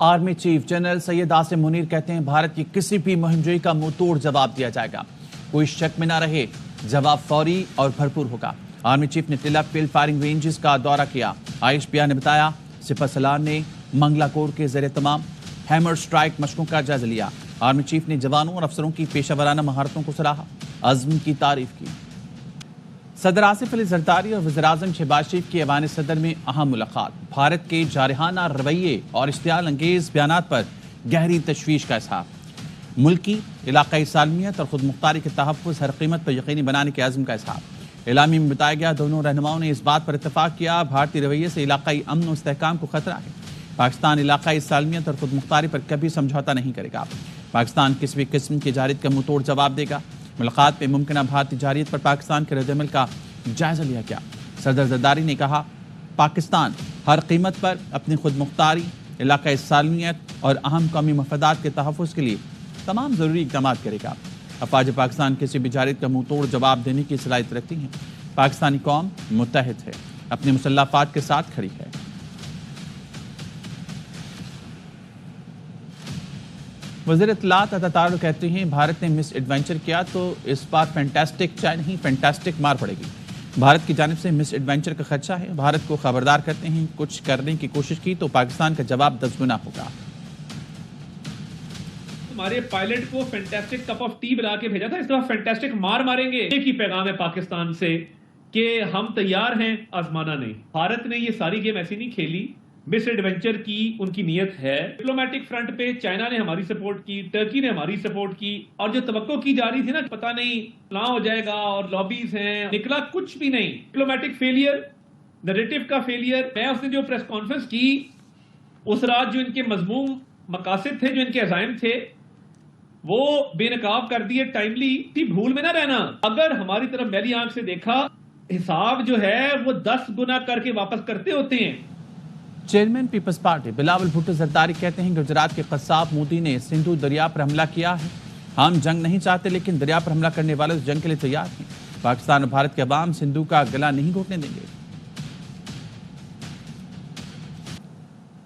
Army chief general Syed Asim Munir کہتے ہیں بھارت کی کسی بھی مہم جوئی کا منہ توڑ جواب دیا جائے گا، کوئی شک میں نہ رہے، جواب فوری اور بھرپور ہوگا۔ آرمی چیف نے ٹلہ فیلڈ فائرنگ رینجز کا دورہ کیا۔ ISPR نے بتایا سپہ سالار نے منگلا کور کے زیر اہتمام ہیمر سٹرائک مشقوں کا جائزہ لیا۔ آرمی چیف نے جوانوں اور افسروں کی پیشہ ورانہ مہارتوں کو سراہا، عزم کی تعریف کی۔ صدر آصف علی زرداری اور وزیراعظم شہباز شریف کی ایوان صدر میں اہم ملاقات۔ بھارت کے جارحانہ رویے اور اشتعال انگیز بیانات پر گہری تشویش کا اظہار۔ ملکی علاقائی سالمیت اور خود مختاری کے تحفظ ہر قیمت پر یقینی بنانے کے عزم کا اظہار۔ اعلامیہ میں بتایا گیا دونوں رہنماؤں نے اس بات پر اتفاق کیا بھارتی رویے سے علاقائی امن و استحکام کو خطرہ ہے۔ پاکستان علاقائی سالمیت اور خود مختاری پر کبھی سمجھوتا نہیں کرے گا۔ پاکستان کسی بھی قسم کی جارحیت کا منہ توڑ جواب دے گا۔ ملاقات میں ممکنہ بھارتی جارحیت پر پاکستان کے رد عمل کا جائزہ لیا گیا۔ صدر زرداری نے کہا پاکستان ہر قیمت پر اپنی خود مختاری، علاقائی سالمیت اور اہم قومی مفادات کے تحفظ کے لیے تمام ضروری اقدامات کرے گا۔ افواج پاکستان کسی بھی جارحیت کا منہ توڑ جواب دینے کی صلاحیت رکھتی ہیں۔ پاکستانی قوم متحد ہے، اپنے مسلح افواج کے ساتھ کھڑی ہے۔ وزیر اطلاعات عطا تارڑ کہتے ہیں بھارت نے مس ایڈونچر کیا تو اس بار فینٹاسٹک چائے نہیں فینٹاسٹک مار پڑے گی۔ بھارت کی جانب سے مس ایڈونچر کا خدشہ ہے، بھارت کو خبردار کرتے ہیں کچھ کرنے کی کوشش کی تو پاکستان کا جواب 10 گنا ہوگا۔ ہمارے پائلٹ کو فینٹاسٹک کپ آف ٹی بنا کے بھیجا تھا، اس طرح فینٹاسٹک مار ماریں گے۔ ایک ہی پیغام ہے پاکستان سے کہ ہم تیار ہیں، آزمانا نہیں۔ بھارت نے یہ ساری گیم ایسی نہیں کھیلی، مس ایڈونچر کی ان کی نیت ہے۔ ڈپلومیٹک فرنٹ پہ چائنا نے ہماری سپورٹ کی، ٹرکی نے ہماری سپورٹ کی، اور جو توقع کی جا رہی تھی نا پتہ نہیں فلاں ہو جائے گا اور لابیز ہیں، نکلا کچھ بھی نہیں۔ ڈپلومیٹک فیلئر، نریٹو کا فیلئر۔ میں اس نے جو پریس کانفرنس کی اس رات جو ان کے مضموم مقاصد تھے، جو ان کے عزائم تھے، وہ بے نقاب کر دیے ٹائملی۔ بھول میں نہ رہنا، اگر ہماری طرف میلی آنکھ سے دیکھا حساب جو ہے وہ 10 گنا کر کے واپس کرتے ہوتے ہیں۔ چیئرمین پیپلز پارٹی بلاول بھٹو زرداری کہتے ہیں گجرات کے قصاب مودی نے سندھو دریا پر حملہ کیا ہے۔ ہم جنگ نہیں چاہتے لیکن دریا پر حملہ کرنے والے اس جنگ کے لیے تیار ہیں۔ پاکستان اور بھارت کے عوام سندھو کا گلا نہیں گھونٹنے دیں گے۔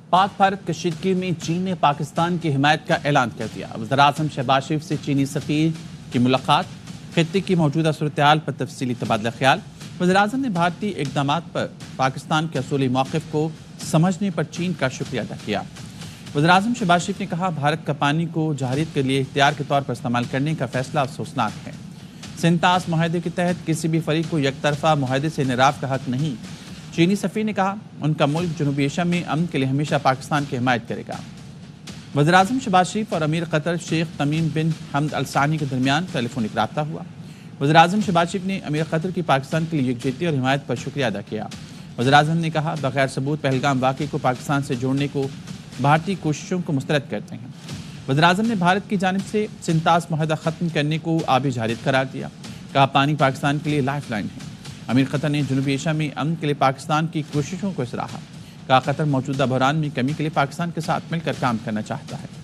پاک بھارت کشیدگی میں چین نے پاکستان کی حمایت کا اعلان کر دیا۔ وزیراعظم شہباز شریف سے چینی سفیر کی ملاقات، خطے کی موجودہ صورتحال پر تفصیلی تبادلہ خیال۔ وزیراعظم نے بھارتی اقدامات پر پاکستان کے اصولی موقف کو سمجھنے پر چین کا شکریہ ادا کیا۔ وزیراعظم شہباز شریف نے کہا بھارت کا پانی کو جارحیت کے لیے اختیار کے طور پر استعمال کرنے کا فیصلہ افسوسناک ہے۔ سنتاس معاہدے کے تحت کسی بھی فریق کو یک طرفہ معاہدے سے انحراف کا حق نہیں۔ چینی سفیر نے کہا ان کا ملک جنوبی ایشیا میں امن کے لیے ہمیشہ پاکستان کی حمایت کرے گا۔ وزیراعظم شہباز شریف اور امیر قطر شیخ تمیم بن حمد الثانی کے درمیان ٹیلی فونک رابطہ ہوا۔ وزیراعظم شہباز شریف نے امیر قطر کی پاکستان کے لیے یکجہتی اور حمایت پر شکریہ ادا کیا۔ وزیراعظم نے کہا بغیر ثبوت پہلگام واقعے کو پاکستان سے جوڑنے کو بھارتی کوششوں کو مسترد کرتے ہیں۔ وزیراعظم نے بھارت کی جانب سے سنتاس معاہدہ ختم کرنے کو آبی جارحیت قرار دیا، کہا پانی پاکستان کے لیے لائف لائن ہے۔ امیر قطر نے جنوبی ایشیا میں امن کے لیے پاکستان کی کوششوں کو سراہا، کہا قطر موجودہ بحران میں کمی کے لیے پاکستان کے ساتھ مل کر کام کرنا چاہتا ہے۔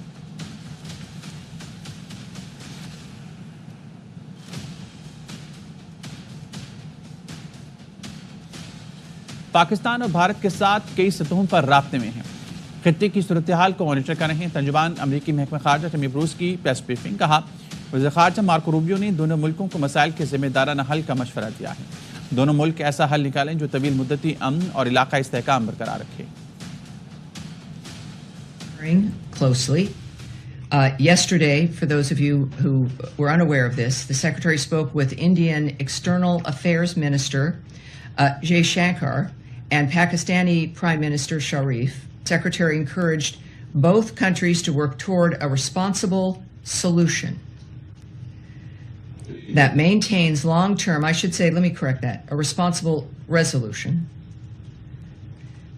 پاکستان اور بھارت کے ساتھ کئی سطحوں پر رابطے میں ہیں، خطے کی صورتحال کو مانیٹر کر رہے ہیں۔ ترجمان امریکی محکمہ خارجہ ٹمی بروس کی پریس بریفنگ، کہا وزیر خارجہ مارکو روبیو نے دونوں ملکوں کو مسائل کے ذمہ دارانہ حل کا مشورہ دیا ہے۔ دونوں ملک ایسا حل نکالیں جو طویل مدتی امن اور علاقائی استحکام برقرار رکھے۔ Closely. Yesterday, for those of you who were unaware of this, the Secretary spoke with Indian External Affairs Minister Jay Shankar and Pakistani Prime Minister Sharif. Secretary encouraged both countries to work toward a responsible solution that maintains long-term, I should say, let me correct that, a responsible resolution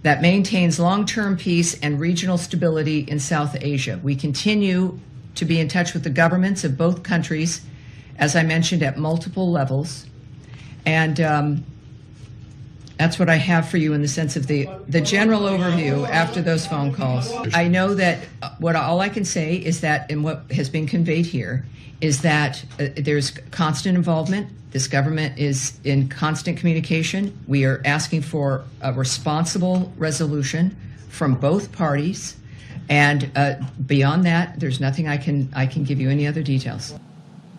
that maintains long-term peace and regional stability in South Asia. We continue to be in touch with the governments of both countries, as I mentioned, at multiple levels. And that's what I have for you in the sense of the general overview after those phone calls. I know that all I can say is that, and what has been conveyed here, is that there's constant involvement. This government is in constant communication. We are asking for a responsible resolution from both parties. And beyond that, there's nothing I can give you any other details.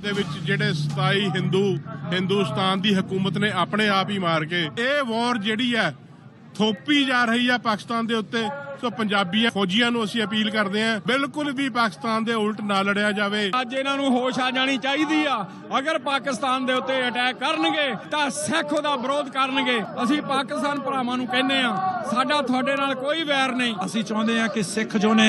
ਦੇ ਵਿੱਚ ਜਿਹੜੇ 27 ਹਿੰਦੁਸਤਾਨ ਦੀ ਹਕੂਮਤ ਨੇ ਆਪਣੇ ਆਪ ਹੀ ਮਾਰ ਕੇ ਇਹ ਵਾਰ ਜਿਹੜੀ ਹੈ ਥੋਪੀ ਜਾ ਰਹੀ ਹੈ ਪਾਕਿਸਤਾਨ ਦੇ ਉੱਤੇ। ਸੋ ਪੰਜਾਬੀਆਂ ਫੌਜੀਆਂ ਨੂੰ ਅਸੀਂ ਅਪੀਲ ਕਰਦੇ ਹਾਂ ਬਿਲਕੁਲ ਵੀ ਪਾਕਿਸਤਾਨ ਦੇ ਉਲਟ ਨਾ ਲੜਿਆ ਜਾਵੇ। ਅੱਜ ਇਹਨਾਂ ਨੂੰ ਹੋਸ਼ ਆ ਜਾਣੀ ਚਾਹੀਦੀ ਆ। ਅਗਰ ਪਾਕਿਸਤਾਨ ਦੇ ਉੱਤੇ ਅਟੈਕ ਕਰਨਗੇ ਤਾਂ ਸਿੱਖ ਉਹਦਾ ਵਿਰੋਧ ਕਰਨਗੇ। ਅਸੀਂ ਪਾਕਿਸਤਾਨ ਭਰਾਵਾਂ ਨੂੰ ਕਹਿੰਦੇ ਆ ਸਾਡਾ ਤੁਹਾਡੇ ਨਾਲ ਕੋਈ ਵੈਰ ਨਹੀਂ। ਅਸੀਂ ਚਾਹੁੰਦੇ ਆ ਕਿ ਸਿੱਖ ਜੋ ਨੇ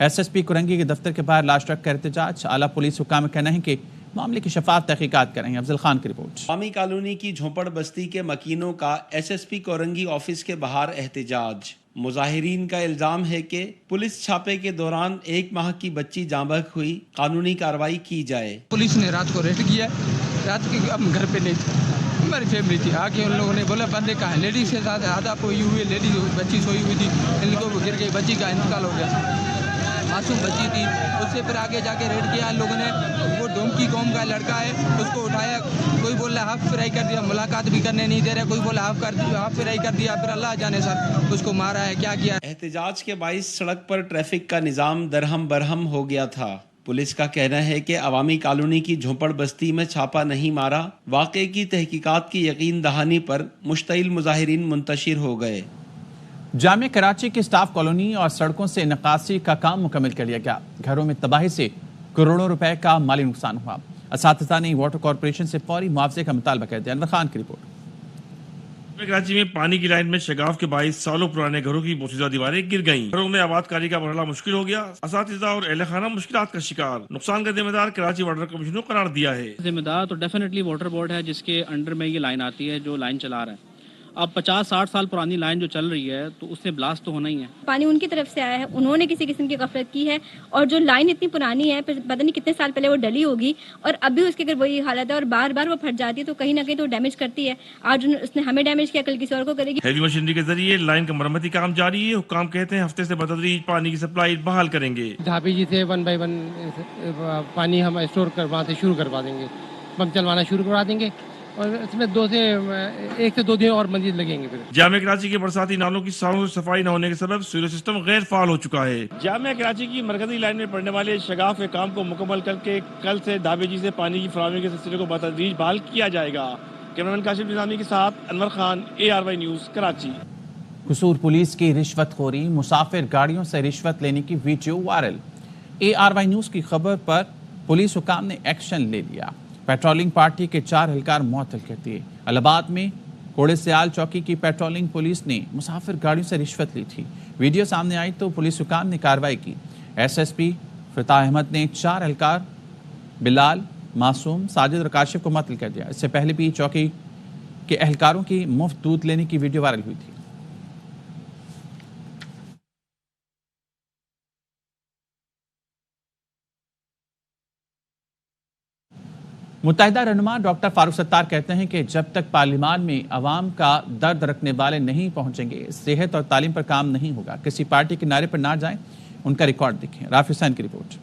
SSP کورنگی کے دفتر کے باہر لاش رکھ کر احتجاج. اعلیٰ پولیس حکام کا کہنا ہے کہ معاملے کی شفاف تحقیقات کریں گے. افضل خان کی رپورٹ. عوامی کالونی کی جھونپڑ بستی کے مکینوں کا SSP کورنگی آفس کے باہر احتجاج. مظاہرین کا الزام ہے کہ پولیس چھاپے کے دوران 1 ماہ کی بچی جاں بحق ہوئی, قانونی کارروائی کی جائے. پولیس نے رات کو ریڈ کیا, رات کے ہم گھر پہ نہیں تھے, ہماری فیملی تھی. آ کے ان لوگوں نے بولا بندے کہاں ہیں, لیڈیز کے ساتھ آدھا کوئی ہوئی, لیڈیز بچی سوئی ہوئی تھی, ان کو گر گئی, بچی کا انتقال ہو گیا, معصوم بچی تھی. اس سے پھر آگے جا کے ریڈ کیا ان لوگوں نے, وہ ڈومکی قوم کا لڑکا ہے, اس کو اٹھایا, کوئی بول رہا ہاف فرائی کر دیا, ملاقات بھی کرنے نہیں دے رہے, کوئی بولا ہاف فرائی کر دیا, پھر اللہ جانے سر اس کو مارا ہے, کیا کیا. احتجاج کے باعث سڑک پر ٹریفک کا نظام درہم برہم ہو گیا تھا. پولیس کا کہنا ہے کہ عوامی کالونی کی جھونپڑ بستی میں چھاپا نہیں مارا. واقعے کی تحقیقات کی یقین دہانی پر مشتعل مظاہرین منتشر ہو گئے. جامعہ کراچی کی سٹاف کالونی اور سڑکوں سے نکاسی کا کام مکمل کر لیا گیا. گھروں میں تباہی سے کروڑوں روپے کا مالی نقصان ہوا. اساتذہ نے واٹر کارپوریشن سے فوری معاوضے کا مطالبہ کر دیا. انور خان کی رپورٹ. کراچی میں پانی کی لائن میں شگاف کے باعث سالوں پرانے گھروں کی بوسیدہ دیواریں گر گئیں. گھروں میں آباد کاری کا مرحلہ مشکل ہو گیا. اساتذہ اور اہل خانہ مشکلات کا شکار. نقصان کا ذمہ دار کراچی واٹر کمیشن کو قرار دیا ہے. ذمہ دار تو ڈیفینیٹلی واٹر بورڈ ہے, جس کے انڈر میں یہ لائن آتی ہے, جو لائن چلا رہا ہے. اب 50-60 سال پرانی لائن جو چل رہی ہے تو اس سے بلاسٹ تو ہونا ہی ہے. پانی ان کی طرف سے آیا ہے, انہوں نے کسی قسم کی غفلت کی ہے, اور جو لائن اتنی پرانی ہے, پتہ نہیں کتنے سال پہلے وہ ڈلی ہوگی, اور اب بھی اس کی اگر وہی حالت ہے اور بار بار وہ پھٹ جاتی ہے, تو کہیں نہ کہیں تو ڈیمیج کرتی ہے. آج اس نے ہمیں ڈیمیج کیا, کل کسی اور کو کرے گی. ہیوی مشینری کے ذریعے لائن کا مرمتی کام جاری ہے. حکام کہتے ہیں ہفتے سے بتدریج پانی کی سپلائی بحال کریں گے. ڈھابی جی سے 1 بائی 1 پانی ہم اسٹور کرواتے شروع کروا دیں گے, پمپ چلوانا شروع کروا دیں گے, اور اس میں 1 سے 2 دن اور مزید لگیں گے. پھر جامعہ کراچی کے برساتی نالوں کی سالوں سے صفائی نہ ہونے کے سبب سیور سسٹم غیر فعال ہو چکا ہے. جامعہ کراچی کی مرکزی لائن میں پڑنے والے شگاف کے کام کو مکمل کر کے کل سے ڈھابے جی سے پانی کی فراہمی کے سلسلے کو بتدریج بحال کیا جائے گا. کیمرامین کاشف نظامی کے ساتھ انور خان, ARY نیوز کراچی. قصور پولیس کی رشوت خوری, مسافر گاڑیوں سے رشوت لینے کی ویڈیو وائرل. ARY نیوز کی خبر پر پولیس حکام نے ایکشن لے لیا. پیٹرولنگ پارٹی کے 4 اہلکار معطل کر دیے. الہ آباد میں کوڑے سیال چوکی کی پیٹرولنگ پولیس نے مسافر گاڑیوں سے رشوت لی تھی. ویڈیو سامنے آئی تو پولیس حکام نے کارروائی کی. SSP فتح احمد نے 4 اہلکار بلال, معصوم, ساجد اور کاشف کو معطل کر دیا. اس سے پہلے بھی چوکی کے اہلکاروں کی مفت دودھ لینے کی ویڈیو وائرل ہوئی تھی. متحدہ رہنما ڈاکٹر فاروق ستار کہتے ہیں کہ جب تک پارلیمان میں عوام کا درد رکھنے والے نہیں پہنچیں گے, صحت اور تعلیم پر کام نہیں ہوگا. کسی پارٹی کے نعرے پر نہ جائیں, ان کا ریکارڈ دیکھیں. رافی حسین کی report.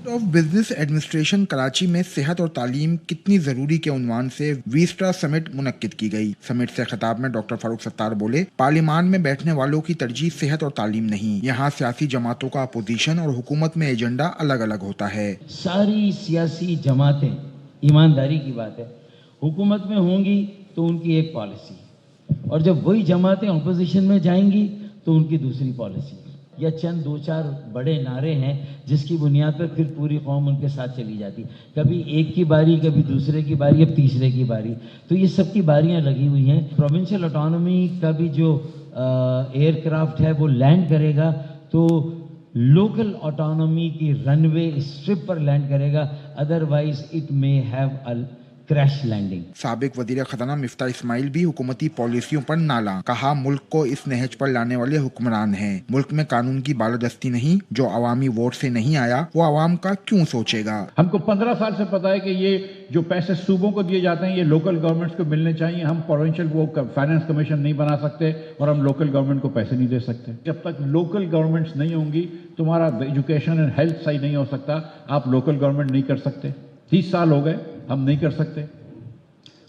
Of business administration Karachi میں صحت اور تعلیم کتنی ضروری کے عنوان سے ویسٹا سمٹ منعقد کی گئی. سمٹ سے خطاب میں ڈاکٹر فاروق ستار بولے, پارلیمان میں بیٹھنے والوں کی ترجیح صحت اور تعلیم نہیں. یہاں سیاسی جماعتوں کا اپوزیشن اور حکومت میں ایجنڈا الگ الگ ہوتا ہے. ساری سیاسی جماعتیں, ایمانداری کی بات ہے, حکومت میں ہوں گی تو ان کی ایک پالیسی, اور جب وہی جماعتیں اپوزیشن میں جائیں گی تو ان کی دوسری پالیسی. یا چند 2-4 بڑے نعرے ہیں جس کی بنیاد پر پھر پوری قوم ان کے ساتھ چلی جاتی. کبھی ایک کی باری, کبھی دوسرے کی باری, اب تیسرے کی باری. تو یہ سب کی باریاں لگی ہوئی ہیں. پروونشل آٹونومی کا بھی جو ایئر کرافٹ ہے وہ لینڈ کرے گا تو لوکل آٹونومی کی رن وے اسٹرپ پر لینڈ کرے گا, otherwise it may have a crash landing. سابق وزیر خزانہ مفتاح اسماعیل بھی حکومتی پالیسیوں پر نالاں. کہا ملک کو اس نہج پر لانے والے حکمران ہیں. ملک میں قانون کی بالادستی نہیں. جو عوامی ووٹ سے نہیں آیا وہ عوام کا کیوں سوچے گا. ہم کو 15 سال سے پتا ہے کہ یہ جو پیسے صوبوں کو دیے جاتے ہیں یہ لوکل گورنمنٹس کو ملنے چاہیے. ہم پروونشل وہ فائنانس کمیشن نہیں بنا سکتے اور ہم لوکل گورنمنٹ کو پیسے نہیں دے سکتے. جب تک لوکل گورنمنٹس نہیں ہوں گی تمہارا ایجوکیشن اینڈ ہیلتھ صحیح نہیں ہو سکتا. آپ لوکل گورنمنٹ نہیں کر سکتے. 30 سال ہو گئے ہم نہیں کر سکتے.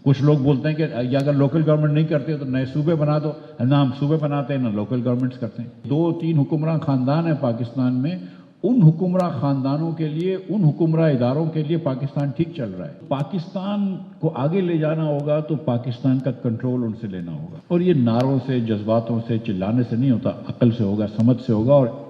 کچھ لوگ بولتے ہیں کہ اگر لوکل گورنمنٹ نہیں کرتے تو نئے صوبے بنا دو. نہ ہم صوبے بناتے ہیں نہ لوکل گورنمنٹس کرتے ہیں. 2-3 حکمراں خاندان ہیں پاکستان میں. ان حکمراں خاندانوں کے لیے, ان حکمراں اداروں کے لیے پاکستان ٹھیک چل رہا ہے. پاکستان کو آگے لے جانا ہوگا تو پاکستان کا کنٹرول ان سے لینا ہوگا. اور یہ نعروں سے, جذباتوں سے, چلانے سے نہیں ہوتا, عقل سے ہوگا, سمجھ سے ہوگا اور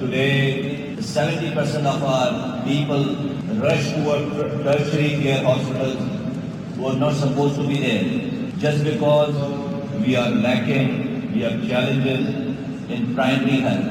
Today, 70% of our people rush toward tertiary care hospitals who are not supposed to be there just because we are lacking, we have challenges in primary health.